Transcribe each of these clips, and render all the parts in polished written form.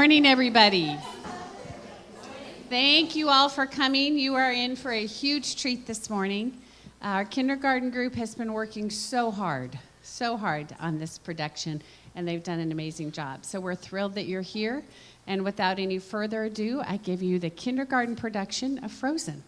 morning, everybody. Thank you all for coming. You are in for a huge treat this morning. Our kindergarten group has been working so hard on this production, and they've done an amazing job. So we're thrilled that you're here. And without any further ado, I give you the kindergarten production of Frozen.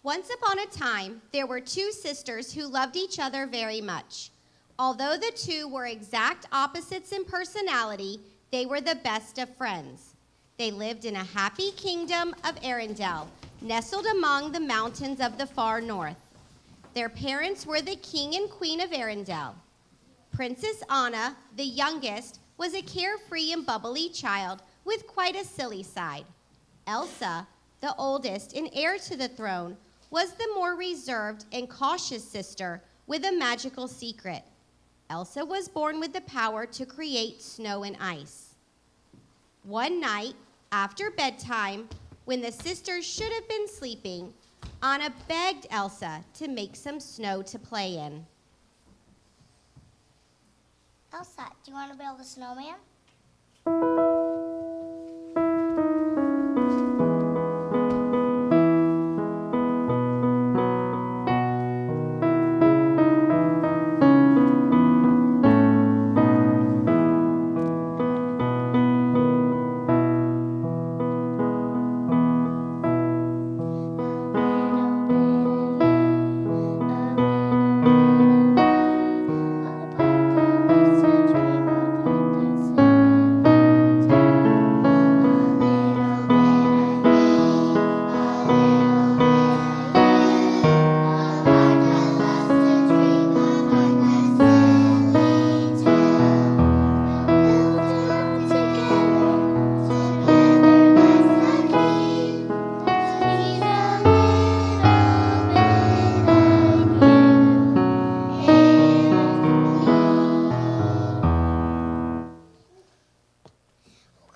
Once upon a time, there were two sisters who loved each other very much. Although the two were exact opposites in personality, they were the best of friends. They lived in a happy kingdom of Arendelle, nestled among the mountains of the far north. Their parents were the king and queen of Arendelle. Princess Anna, the youngest, was a carefree and bubbly child with quite a silly side. Elsa, the oldest and heir to the throne, was the more reserved and cautious sister with a magical secret. Elsa was born with the power to create snow and ice. One night, after bedtime, when the sisters should have been sleeping, Anna begged Elsa to make some snow to play in. Elsa, do you want to build a snowman?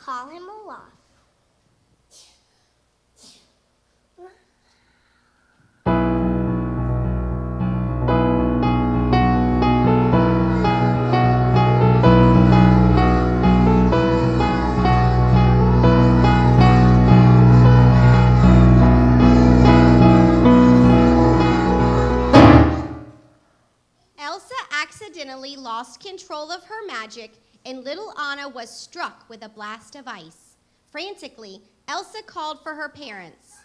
Call him Olaf. Elsa accidentally lost control of her magic, and little Anna was struck with a blast of ice. Frantically, Elsa called for her parents.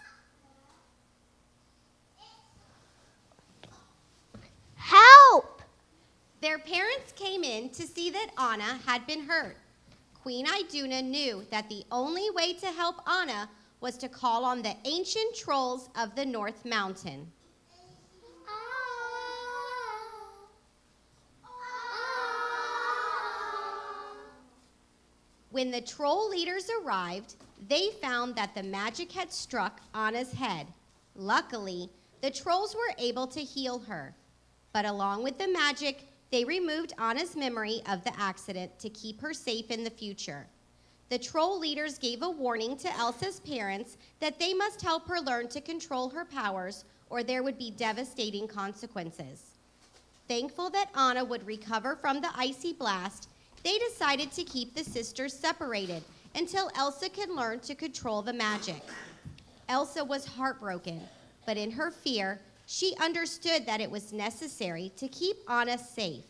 Help! Their parents came in to see that Anna had been hurt. Queen Iduna knew that the only way to help Anna was to call on the ancient trolls of the North Mountain. When the troll leaders arrived, they found that the magic had struck Anna's head. Luckily, the trolls were able to heal her. But along with the magic, they removed Anna's memory of the accident to keep her safe in the future. The troll leaders gave a warning to Elsa's parents that they must help her learn to control her powers, or there would be devastating consequences. Thankful that Anna would recover from the icy blast, they decided to keep the sisters separated until Elsa could learn to control the magic. Elsa was heartbroken, but in her fear, she understood that it was necessary to keep Anna safe.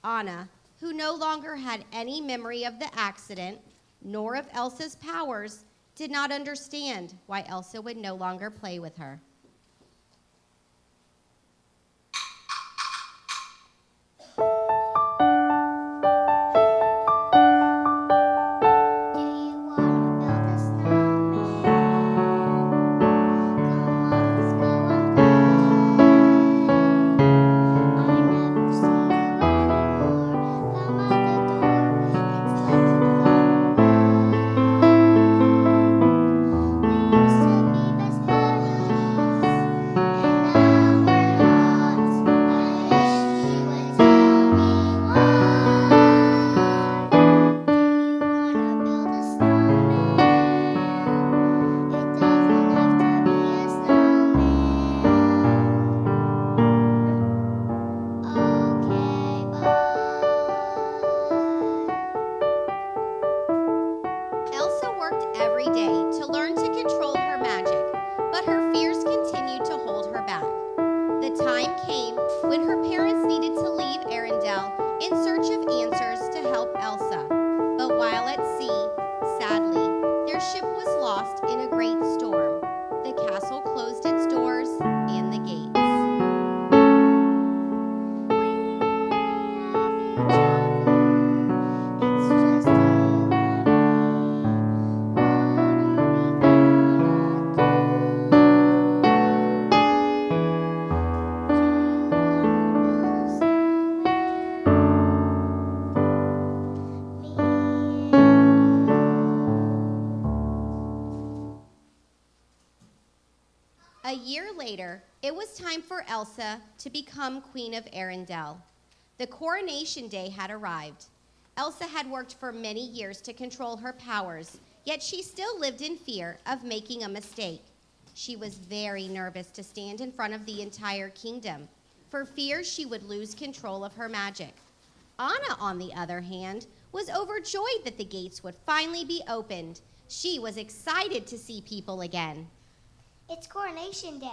Anna, who no longer had any memory of the accident, nor of Elsa's powers, did not understand why Elsa would no longer play with her. A year later, it was time for Elsa to become Queen of Arendelle. The coronation day had arrived. Elsa had worked for many years to control her powers, yet she still lived in fear of making a mistake. She was very nervous to stand in front of the entire kingdom, for fear she would lose control of her magic. Anna, on the other hand, was overjoyed that the gates would finally be opened. She was excited to see people again. It's Coronation Day.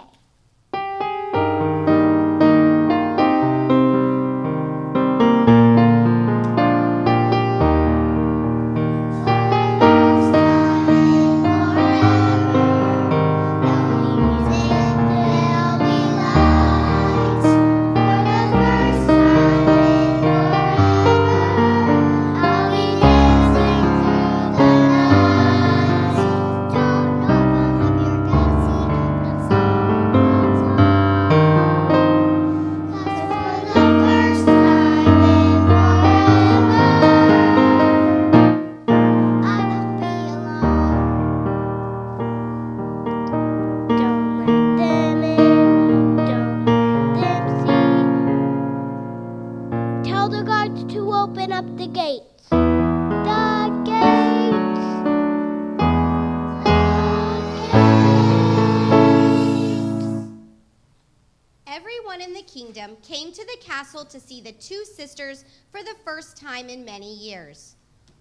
Everyone in the kingdom came to the castle to see the two sisters for the first time in many years.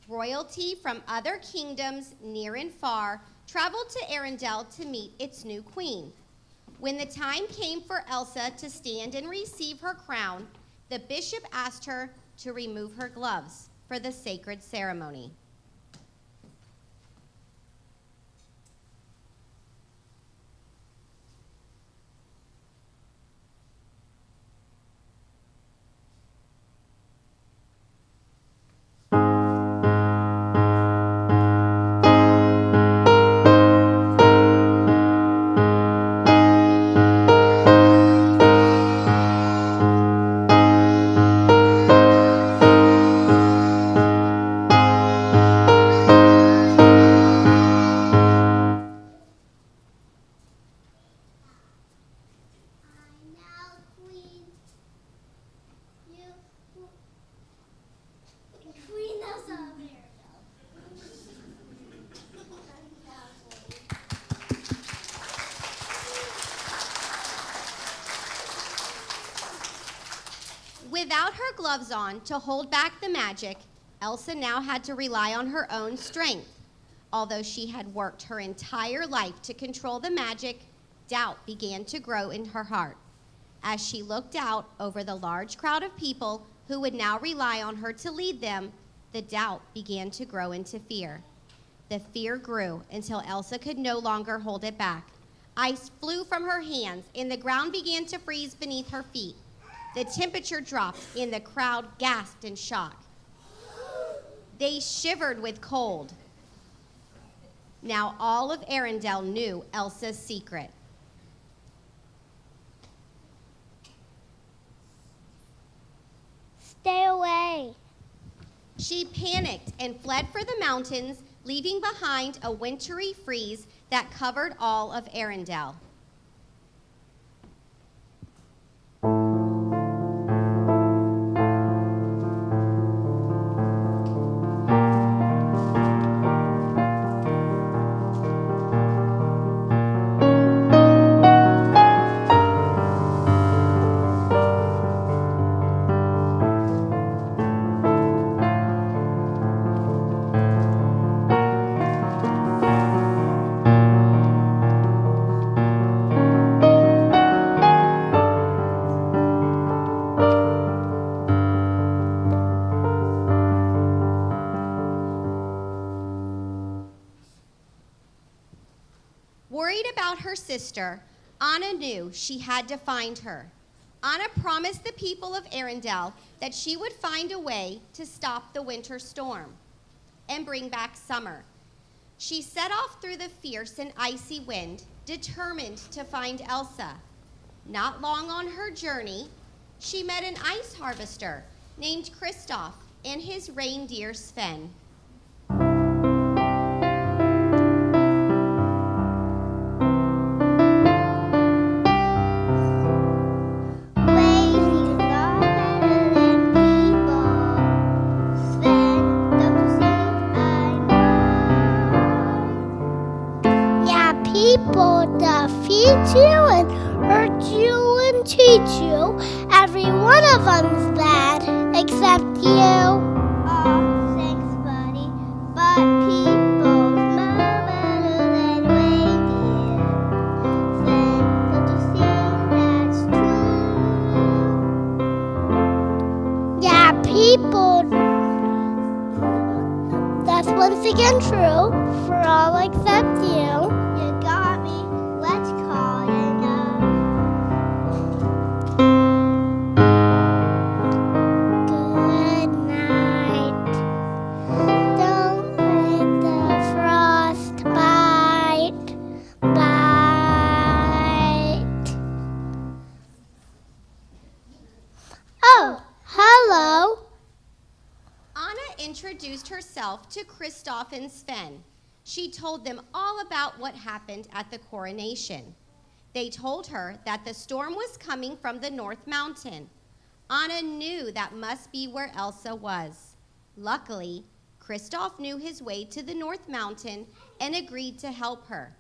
Royalty from other kingdoms, near and far, traveled to Arendelle to meet its new queen. When the time came for Elsa to stand and receive her crown, the bishop asked her to remove her gloves for the sacred ceremony. Without her gloves on to hold back the magic, Elsa now had to rely on her own strength. Although she had worked her entire life to control the magic, doubt began to grow in her heart. As she looked out over the large crowd of people who would now rely on her to lead them, the doubt began to grow into fear. The fear grew until Elsa could no longer hold it back. Ice flew from her hands and the ground began to freeze beneath her feet. The temperature dropped and the crowd gasped in shock. They shivered with cold. Now all of Arendelle knew Elsa's secret. Stay away. She panicked and fled for the mountains, leaving behind a wintry freeze that covered all of Arendelle. Worried about her sister, Anna knew she had to find her. Anna promised the people of Arendelle that she would find a way to stop the winter storm and bring back summer. She set off through the fierce and icy wind, determined to find Elsa. Not long on her journey, she met an ice harvester named Kristoff and his reindeer Sven. Waving is not better than you and hurt you and cheat you. Every one of them's bad, except you. Aw, thanks, buddy. But people's more better than reindeer. Then don't you think that's true? Yeah, people. That's once again true for all except you. You got me. Let's call it good night. Don't let the frost bite. Oh, hello. Anna introduced herself to Kristoff and Sven. She told them all about what happened at the coronation. They told her that the storm was coming from the North Mountain. Anna knew that must be where Elsa was. Luckily, Kristoff knew his way to the North Mountain and agreed to help her.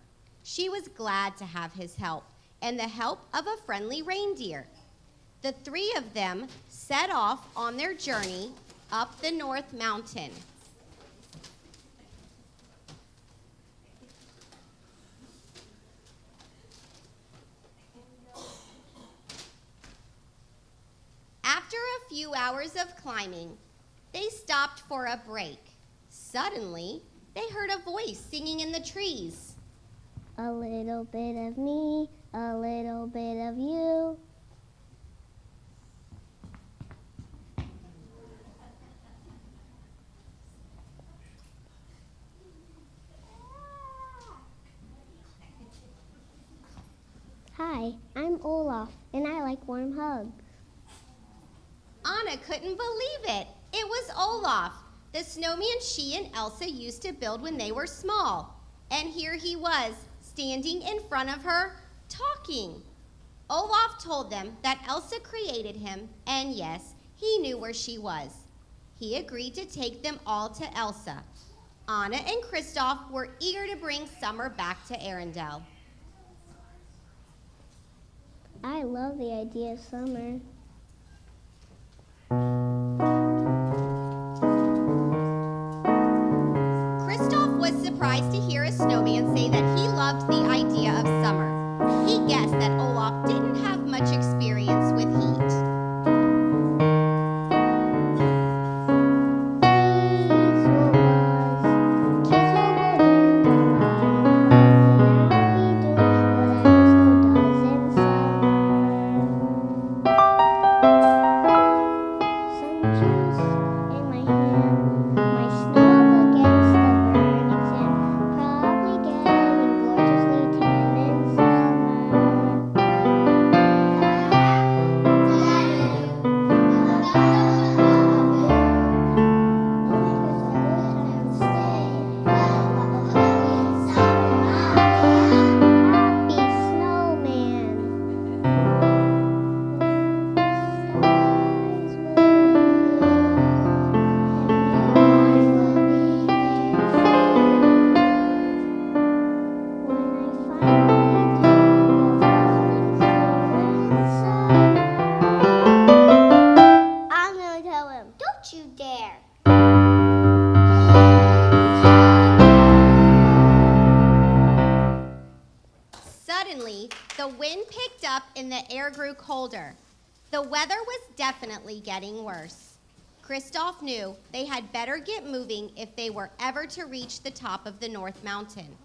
She was glad to have his help and the help of a friendly reindeer. The three of them set off on their journey up the North Mountain. After a few hours of climbing, they stopped for a break. Suddenly, they heard a voice singing in the trees. A little bit of me, a little bit of you. Hi, I'm Olaf, and I like warm hugs. Anna couldn't believe it. It was Olaf, the snowman she and Elsa used to build when they were small. And here he was, standing in front of her, talking. Olaf told them that Elsa created him, and yes, he knew where she was. He agreed to take them all to Elsa. Anna and Kristoff were eager to bring summer back to Arendelle. I love the idea of summer. Kristoff was surprised to hear a snowman say that he loved the idea of summer. He guessed that Olaf didn't have much experience with heat. Suddenly, the wind picked up and the air grew colder. The weather was definitely getting worse. Kristoff knew they had better get moving if they were ever to reach the top of the North Mountain.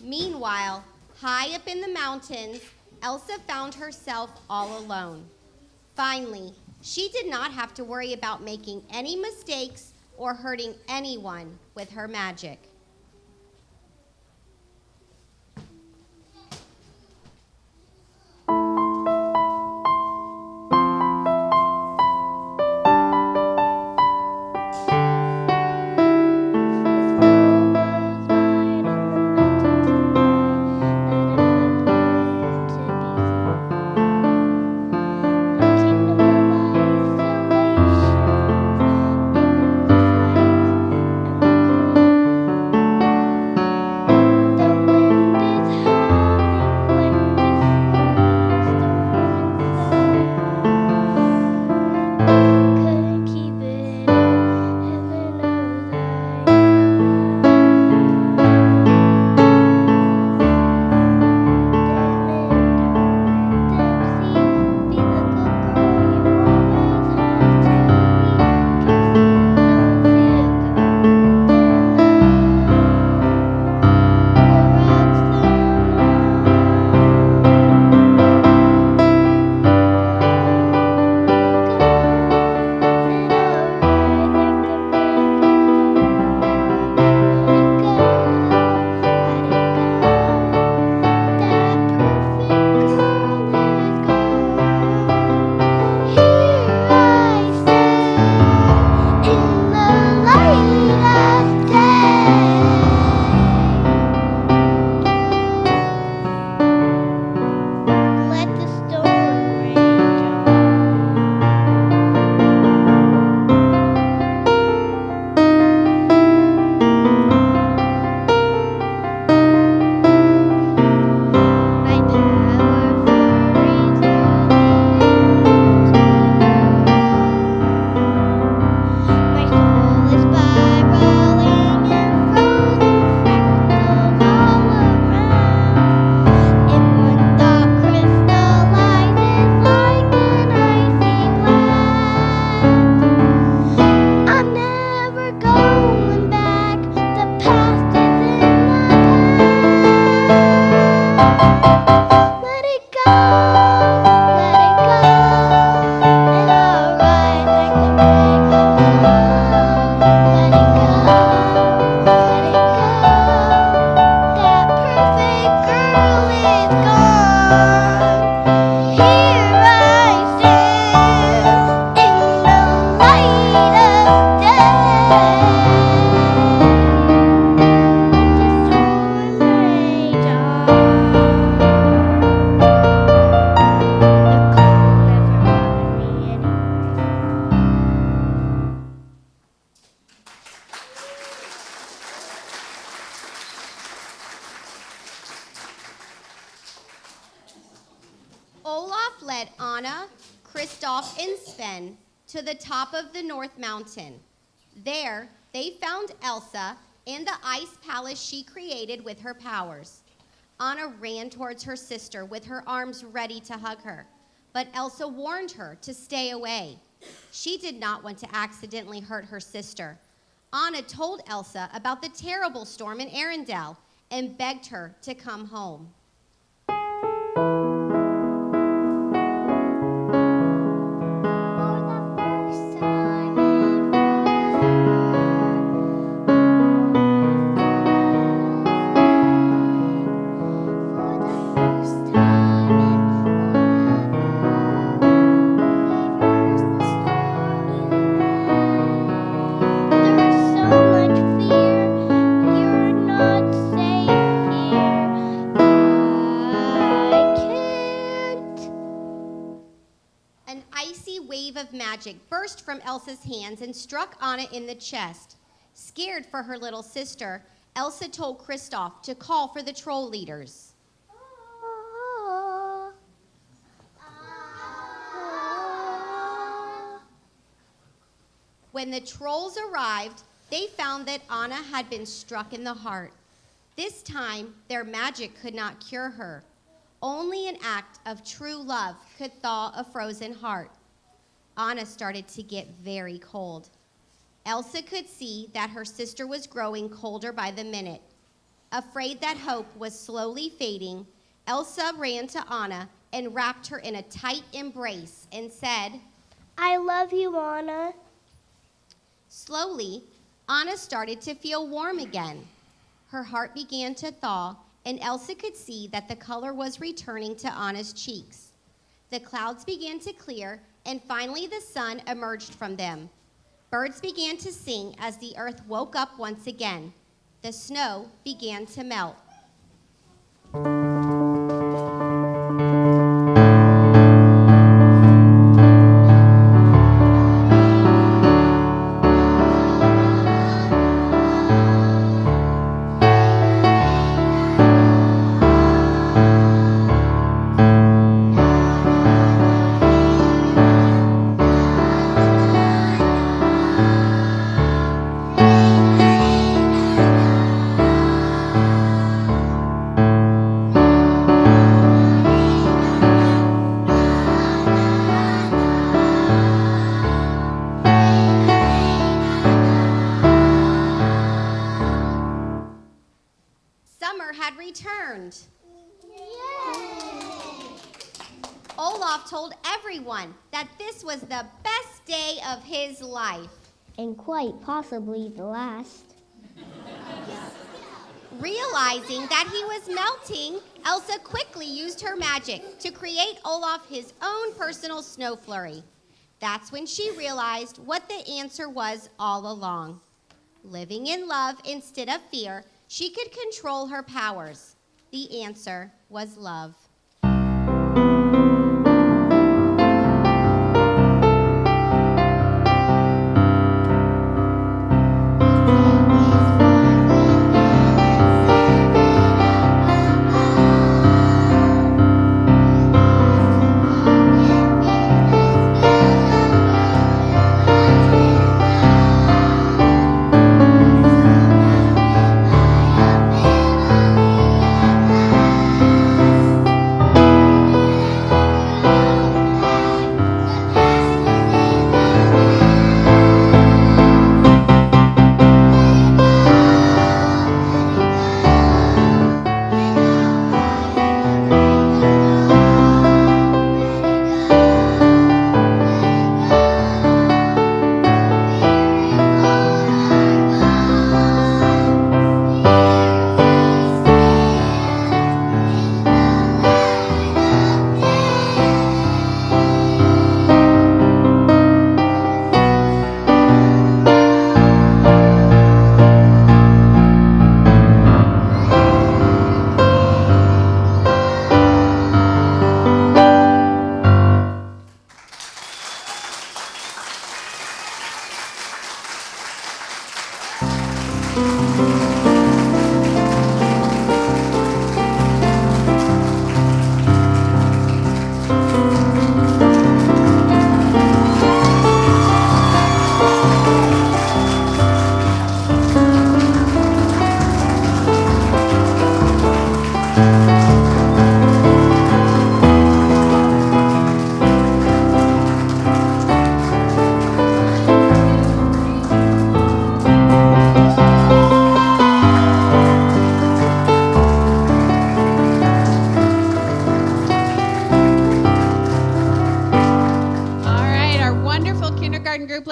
Meanwhile, high up in the mountains, Elsa found herself all alone. Finally, she did not have to worry about making any mistakes or hurting anyone with her magic. Olaf led Anna, Kristoff, and Sven to the top of the North Mountain. There, they found Elsa and the ice palace she created with her powers. Anna ran towards her sister with her arms ready to hug her, but Elsa warned her to stay away. She did not want to accidentally hurt her sister. Anna told Elsa about the terrible storm in Arendelle and begged her to come home. Of magic burst from Elsa's hands and struck Anna in the chest. Scared for her little sister, Elsa told Kristoff to call for the troll leaders. When the trolls arrived, they found that Anna had been struck in the heart. This time, their magic could not cure her. Only an act of true love could thaw a frozen heart. Anna started to get very cold. Elsa could see that her sister was growing colder by the minute. Afraid that hope was slowly fading, Elsa ran to Anna and wrapped her in a tight embrace and said, "I love you, Anna." Slowly, Anna started to feel warm again. Her heart began to thaw, and Elsa could see that the color was returning to Anna's cheeks. The clouds began to clear, and finally the sun emerged from them. Birds began to sing as the earth woke up once again. The snow began to melt. Returned. Olaf told everyone that this was the best day of his life. And quite possibly the last. Realizing that he was melting, Elsa quickly used her magic to create Olaf his own personal snow flurry. That's when she realized what the answer was all along. Living in love instead of fear, she could control her powers. The answer was love.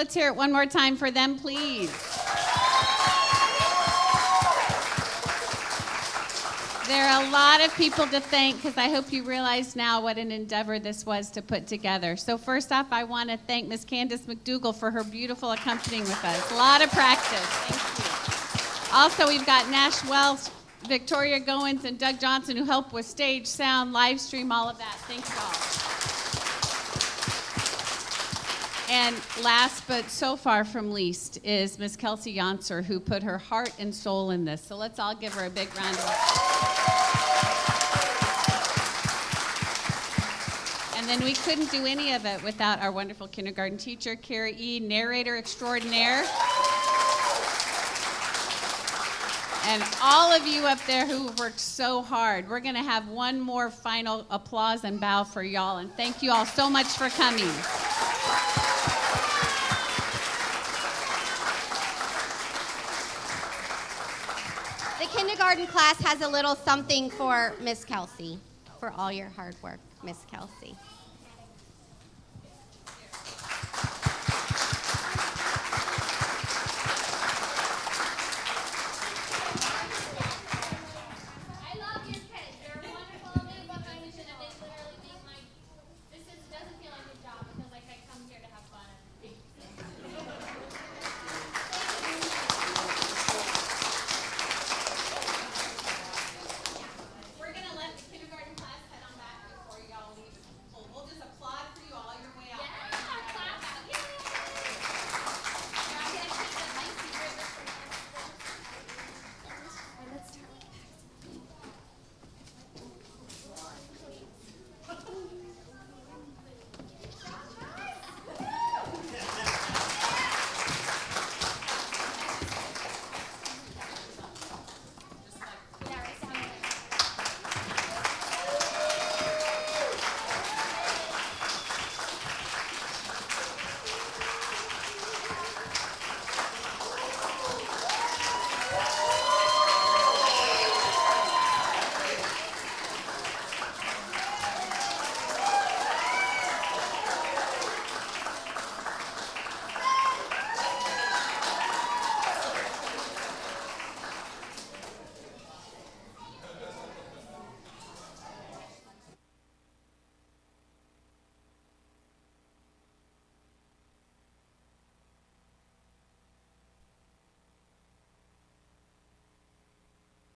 let's hear it one more time for them, please. There are a lot of people to thank because I hope you realize now what an endeavor this was to put together. So first off, I want to thank Miss Candace McDougall for her beautiful accompanying with us. A lot of practice. Thank you. Also, we've got Nash Wells, Victoria Goins, and Doug Johnson who helped with stage, sound, live stream, all of that. Thank you all. And last but so far from least is Miss Kelsey Yonser, who put her heart and soul in this. So let's all give her a big round of applause. And then we couldn't do any of it without our wonderful kindergarten teacher, Carrie E., narrator extraordinaire. And all of you up there who worked so hard. We're going to have one more final applause and bow for y'all. And thank you all so much for coming. The kindergarten class has a little something for Miss Kelsey, for all your hard work, Miss Kelsey.